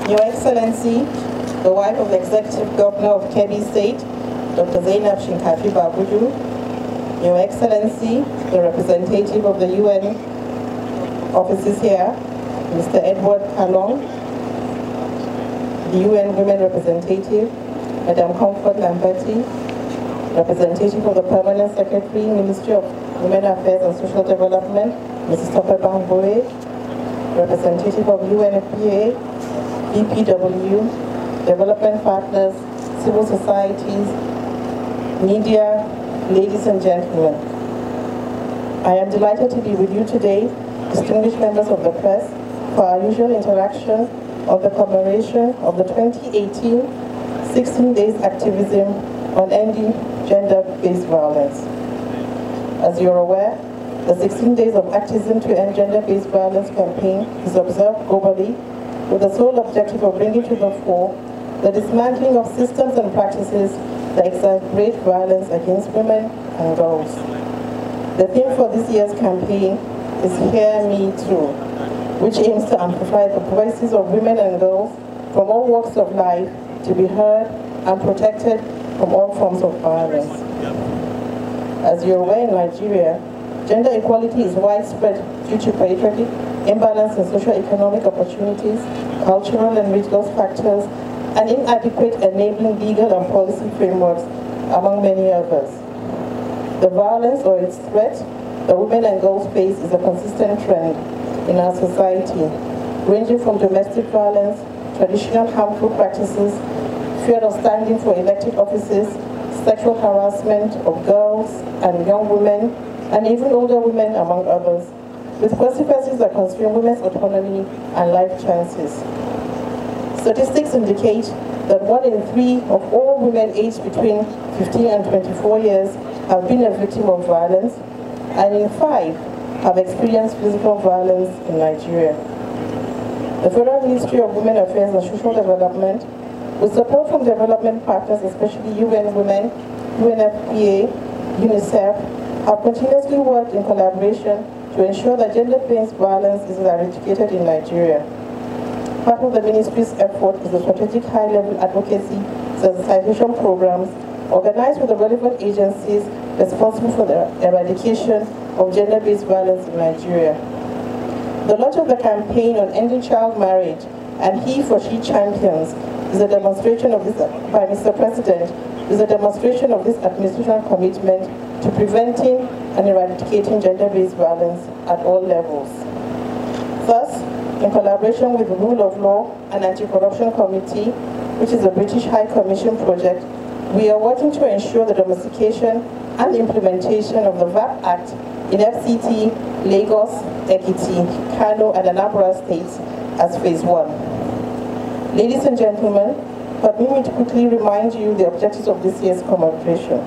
Your Excellency, the wife of the Executive Governor of Kebbi State, Dr. Zainab Shinkafi Babuju, Your Excellency, the representative of the UN offices here, Mr. Edward Kalong, the UN Women Representative, Madam Comfort Lamberti, representative of the Permanent Secretary, Ministry of Women Affairs and Social Development, Mrs. Tope Bangboe, representative of UNFPA, BPW, development partners, civil societies, media, ladies and gentlemen. I am delighted to be with you today, distinguished members of the press, for our usual interaction of the commemoration of the 2018 16 Days Activism on Ending Gender-Based Violence. As you're aware, the 16 Days of Activism to End Gender-Based Violence campaign is observed globally with the sole objective of bringing to the fore the dismantling of systems and practices that exacerbate violence against women and girls. The theme for this year's campaign is Hear Me Too, which aims to amplify the voices of women and girls from all walks of life to be heard and protected from all forms of violence. As you're aware, in Nigeria, gender equality is widespread due to patriarchy, imbalance in socio-economic opportunities, cultural and religious factors, and inadequate enabling legal and policy frameworks, among many others. The violence or its threat that women and girls face is a consistent trend in our society, ranging from domestic violence, traditional harmful practices, fear of standing for elected offices, sexual harassment of girls and young women, and even older women, among others, with consequences that constrain women's autonomy and life chances. Statistics indicate that 1 in 3 of all women aged between 15 and 24 years have been a victim of violence, and in 5 have experienced physical violence in Nigeria. The Federal Ministry of Women Affairs and Social Development, with support from development partners, especially UN Women, UNFPA, UNICEF, have continuously worked in collaboration to ensure that gender-based violence is eradicated in Nigeria. Part of the ministry's effort is the strategic high-level advocacy sensitization programs organized with the relevant agencies responsible for the eradication of gender-based violence in Nigeria. The launch of the campaign on ending child marriage and He for She Champions is a demonstration of this, by Mr. President, is a demonstration of this administration's commitment to preventing and eradicating gender-based violence at all levels. Thus, in collaboration with the Rule of Law and Anti-Corruption Committee, which is a British High Commission project, we are working to ensure the domestication and implementation of the VAP Act in FCT, Lagos, Ekiti, Kano, and Anambra states as phase 1. Ladies and gentlemen, permit me to quickly remind you the objectives of this year's commemoration.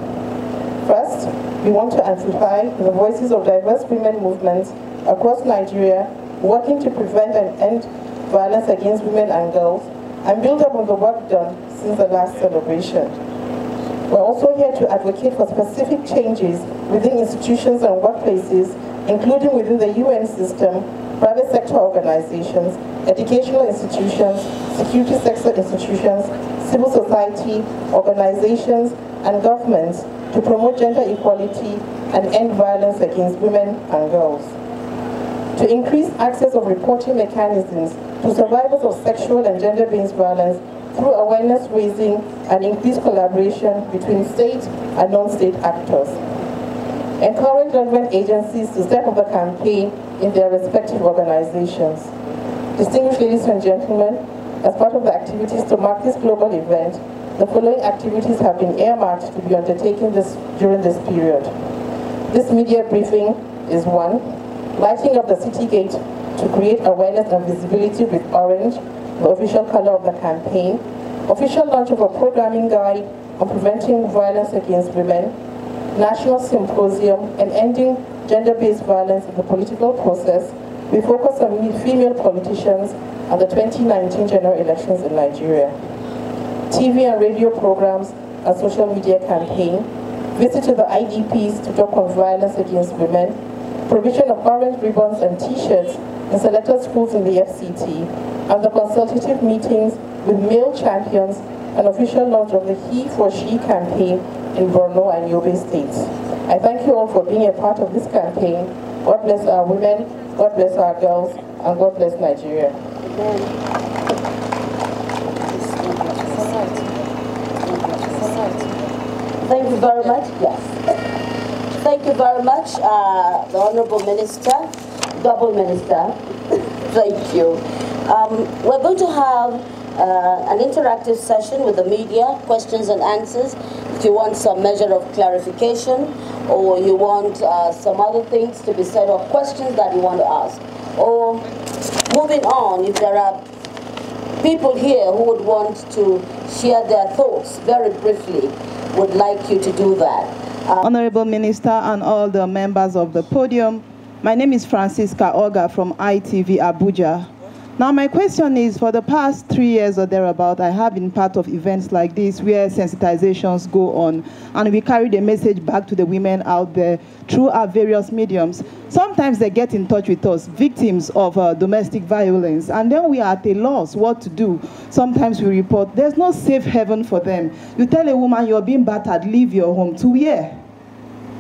First, we want to amplify the voices of diverse women movements across Nigeria working to prevent and end violence against women and girls and build up on the work done since the last celebration. We're also here to advocate for specific changes within institutions and workplaces, including within the UN system, private sector organizations, educational institutions, security sector institutions, civil society, organizations, and governments to promote gender equality and end violence against women and girls. To increase access of reporting mechanisms to survivors of sexual and gender-based violence through awareness raising and increased collaboration between state and non-state actors. Encourage relevant agencies to step up the campaign in their respective organizations. Distinguished ladies and gentlemen, as part of the activities to mark this global event, the following activities have been earmarked to be undertaken during this period. This media briefing is 1. Lighting up the city gate to create awareness and visibility with orange, the official color of the campaign. Official launch of a programming guide on preventing violence against women. National symposium and ending gender-based violence in the political process. We focus on female politicians and the 2019 general elections in Nigeria. TV and radio programs and social media campaign. Visit to the IDPs to talk on violence against women. Provision of orange ribbons and t-shirts in selected schools in the FCT, and the consultative meetings with male champions and official launch of the He for She campaign in Borno and Yobe states. I thank you all for being a part of this campaign. God bless our women, God bless our girls, and God bless Nigeria. Amen. Thank you very much. Yes. Thank you very much, the Honorable Minister, Double Minister. Thank you. We're going to have an interactive session with the media, questions and answers. If you want some measure of clarification, or you want some other things to be said, or questions that you want to ask. Or moving on, if there are people here who would want to share their thoughts very briefly, would like you to do that. Honorable Minister and all the members of the podium, my name is Francisca Oga from ITV Abuja. Now my question is, for the past 3 years or thereabout, I have been part of events like this where sensitizations go on, and we carry the message back to the women out there through our various mediums. Sometimes they get in touch with us, victims of domestic violence, and then we are at a loss what to do. Sometimes we report, there's no safe haven for them. You tell a woman you're being battered, leave your home. To where?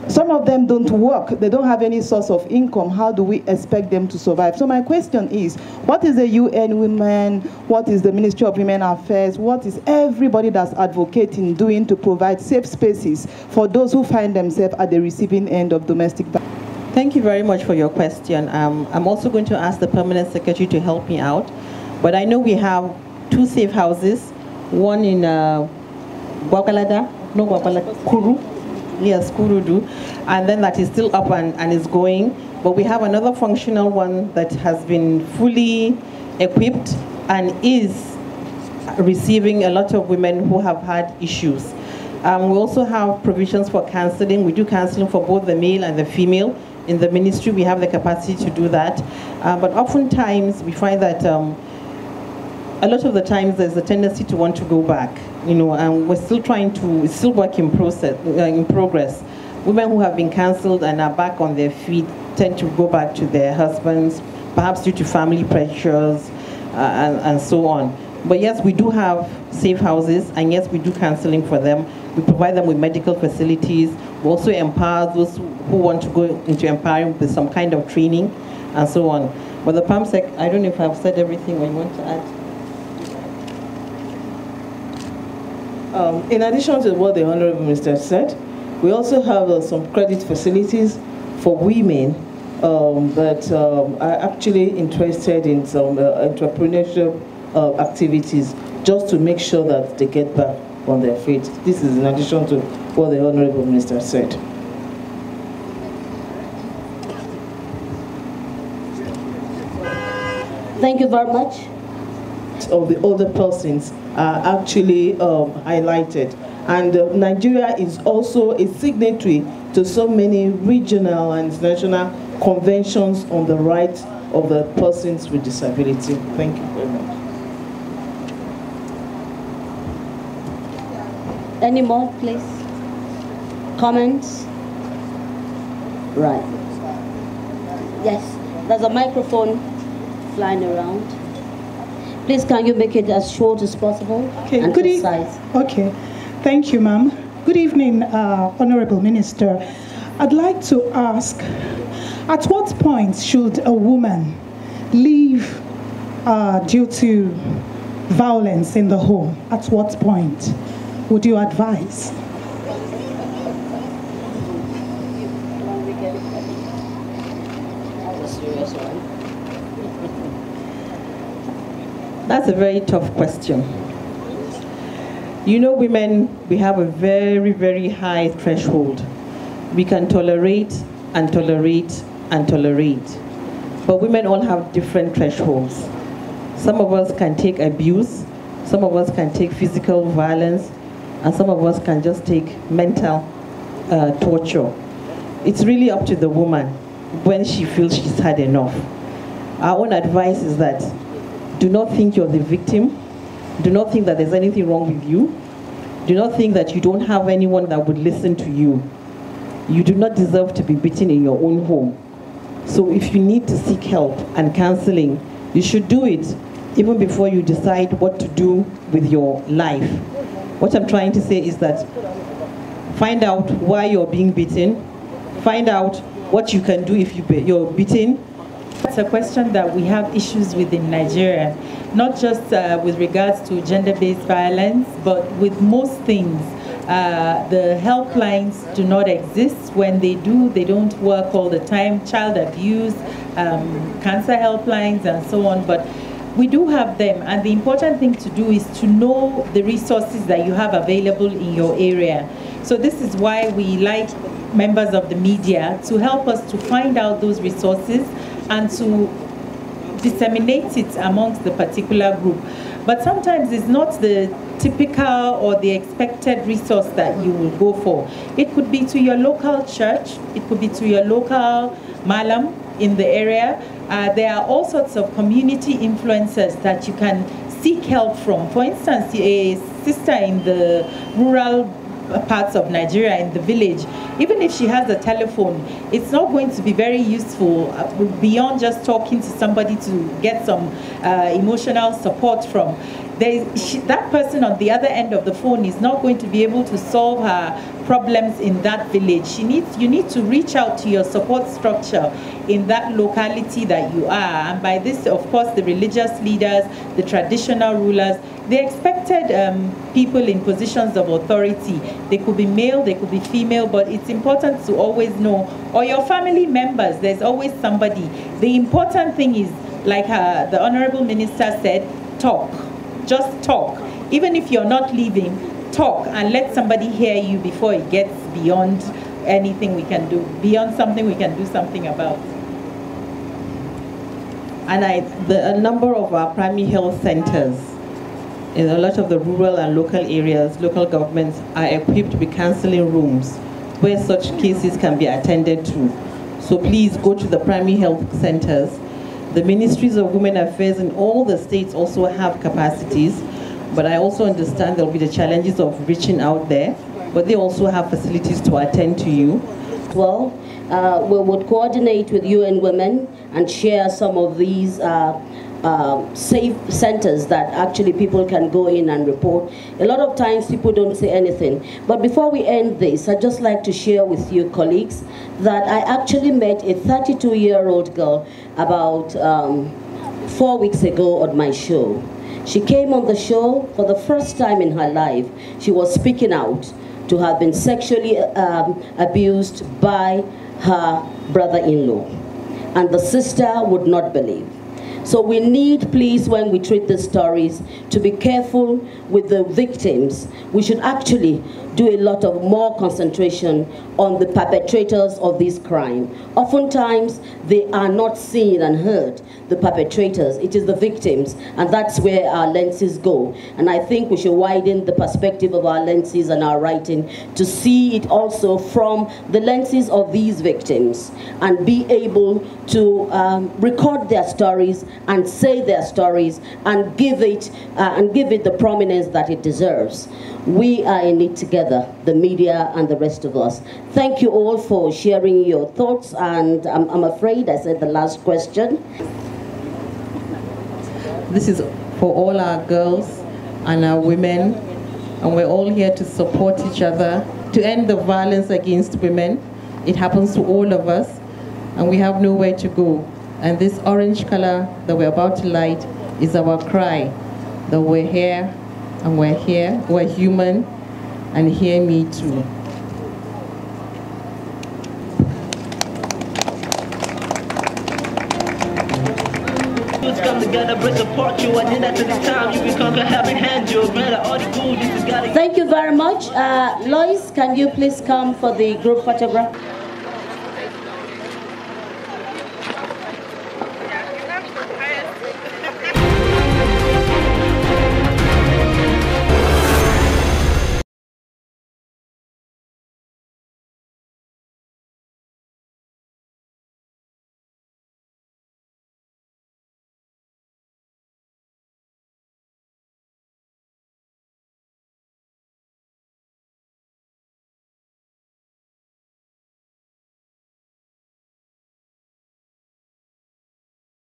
Some of them don't work. They don't have any source of income. How do we expect them to survive? So my question is, what is the UN Women? What is the Ministry of Women Affairs? What is everybody that's advocating doing to provide safe spaces for those who find themselves at the receiving end of domestic violence? Thank you very much for your question. I'm also going to ask the Permanent Secretary to help me out. But I know we have 2 safe houses, one in Kuru. Yes, Kurudu, and then that is still up and is going. But we have another functional one that has been fully equipped and is receiving a lot of women who have had issues. We also have provisions for counseling. We do counseling for both the male and the female. In the ministry, we have the capacity to do that. But oftentimes, we find that a lot of the times there's a tendency to want to go back, and we're still trying to, it's still work in progress. Women who have been cancelled and are back on their feet tend to go back to their husbands, perhaps due to family pressures and so on. But yes, we do have safe houses, and yes, we do counseling for them. We provide them with medical facilities. We also empower those who want to go into empowering with some kind of training and so on. But the PAMSEC, I don't know if I've said everything or you want to add. In addition to what the Honorable Minister said, we also have some credit facilities for women that are actually interested in some entrepreneurship activities, just to make sure that they get back on their feet. This is in addition to what the Honorable Minister said. Thank you very much. Of the other persons are actually highlighted, and Nigeria is also a signatory to so many regional and international conventions on the rights of the persons with disability. Thank you very much. Any more, please? Comments? Right. Yes, there's a microphone flying around. Please, can you make it as short as possible and concise? Okay, thank you, ma'am. Good evening, Honorable Minister. I'd like to ask, at what point should a woman leave due to violence in the home? At what point would you advise? That's a very tough question. You know, women, we have a very, very high threshold. We can tolerate and tolerate and tolerate. But women all have different thresholds. Some of us can take abuse, some of us can take physical violence, and some of us can just take mental torture. It's really up to the woman when she feels she's had enough. Our own advice is that do not think you're the victim. Do not think that there's anything wrong with you. Do not think that you don't have anyone that would listen to you. You do not deserve to be beaten in your own home. So if you need to seek help and counseling, you should do it. even before you decide what to do with your life. What I'm trying to say is that find out why you're being beaten, find out what you can do if you're beaten. It's a question that we have issues with in Nigeria, not just with regards to gender-based violence, but with most things. The helplines do not exist. When they do, they don't work all the time. Child abuse, cancer helplines, and so on. But we do have them, and the important thing to do is to know the resources that you have available in your area. So this is why we like members of the media to help us to find out those resources and to disseminate it amongst the particular group. But sometimes it's not the typical or the expected resource that you will go for. It could be to your local church, it could be to your local malam in the area. There are all sorts of community influencers that you can seek help from. For instance, a sister in the rural parts of Nigeria, in the village, even if she has a telephone, it's not going to be very useful beyond just talking to somebody to get some emotional support from. That person on the other end of the phone is not going to be able to solve her problems in that village. You need to reach out to your support structure in that locality that you are. And by this, of course, the religious leaders, the traditional rulers, the expected people in positions of authority. They could be male, they could be female, but it's important to always know, or your family members, there's always somebody. The important thing is, like the Honorable Minister said, talk. Just talk. Even if you're not leaving, talk and let somebody hear you before it gets beyond anything we can do, beyond something we can do something about. And a number of our primary health centers in a lot of the rural and local areas, local governments are equipped with counseling rooms where such cases can be attended to. So please go to the primary health centers. The Ministries of Women Affairs in all the states also have capacities, but I also understand there will be the challenges of reaching out there, but they also have facilities to attend to you. Well, we would coordinate with UN Women and share some of these safe centers that actually people can go in and report. A lot of times people don't say anything. But before we end this, I'd just like to share with you, colleagues, that I actually met a 32-year-old girl about 4 weeks ago on my show. She came on the show for the first time in her life. She was speaking out to have been sexually abused by her brother-in-law. And the sister would not believe. So we need, please, when we treat these stories, to be careful with the victims. We should actually do a lot of more concentration on the perpetrators of this crime. Oftentimes, they are not seen and heard, the perpetrators. It is the victims, and that's where our lenses go. And I think we should widen the perspective of our lenses and our writing to see it also from the lenses of these victims and be able to record their stories and say their stories and give it the prominence that it deserves. We are in it together, the media and the rest of us. Thank you all for sharing your thoughts, and I'm afraid I said the last question. This is for all our girls and our women, and we're all here to support each other, to end the violence against women. It happens to all of us, and we have nowhere to go. And this orange color that we're about to light is our cry that we're here, and we're here, we're human, and hear me too. Thank you very much. Lois, can you please come for the group photograph?